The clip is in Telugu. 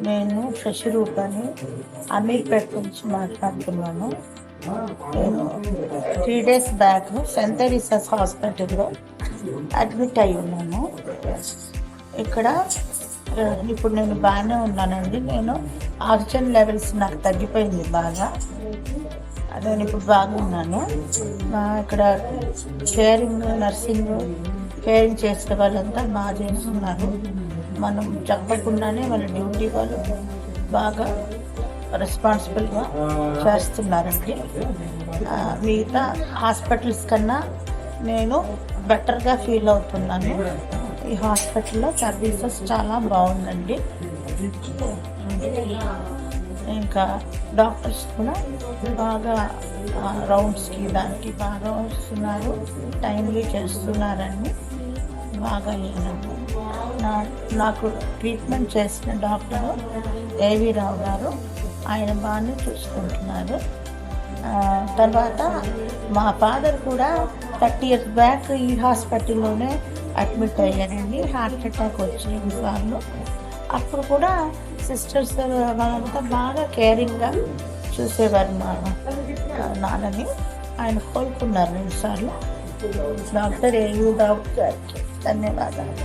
నేను శశిరూపని అమీర్పేట నుంచి మాట్లాడుతున్నాను. నేను 3 days బ్యాక్ సెంట్ థెరిసాస్ హాస్పిటల్లో అడ్మిట్ అయి ఉన్నాను. ఇక్కడ ఇప్పుడు నేను బాగానే ఉన్నానండి. నేను ఆక్సిజన్ లెవెల్స్ నాకు తగ్గిపోయింది బాగా. నేను ఇప్పుడు బాగున్నాను. ఇక్కడ కేరింగ్ చేసే వాళ్ళంతా బాగా చేస్తున్నారు. మనం చెప్పకుండానే వాళ్ళ డ్యూటీ వాళ్ళు బాగా రెస్పాన్సిబుల్గా చేస్తున్నారండి. మిగతా హాస్పిటల్స్ కన్నా నేను బెటర్గా ఫీల్ అవుతున్నాను. ఈ హాస్పిటల్లో సర్వీసెస్ చాలా బాగుందండి. ఇంకా డాక్టర్స్ కూడా బాగా రౌండ్స్కి దానికి బాగా వస్తున్నారు, టైమ్లీ చేస్తున్నారని బాగా లేనండి. నాకు ట్రీట్మెంట్ చేసిన డాక్టరు ఏవి రావు గారు, ఆయన బాగానే చూసుకుంటున్నారు. తర్వాత మా ఫాదర్ కూడా 30 years బ్యాక్ ఈ హాస్పిటల్లోనే అడ్మిట్ అయ్యారండి. హార్ట్ అటాక్ వచ్చి 2 సార్లు. అప్పుడు కూడా సిస్టర్స్ వాళ్ళంతా బాగా కేరింగ్గా చూసేవారు మా నాన్నని. ఆయన కోలుకున్నారు 2 సార్లు. డాక్టర్ ఏయూ డాక్టర్ గారికి ధన్యవాదాలు.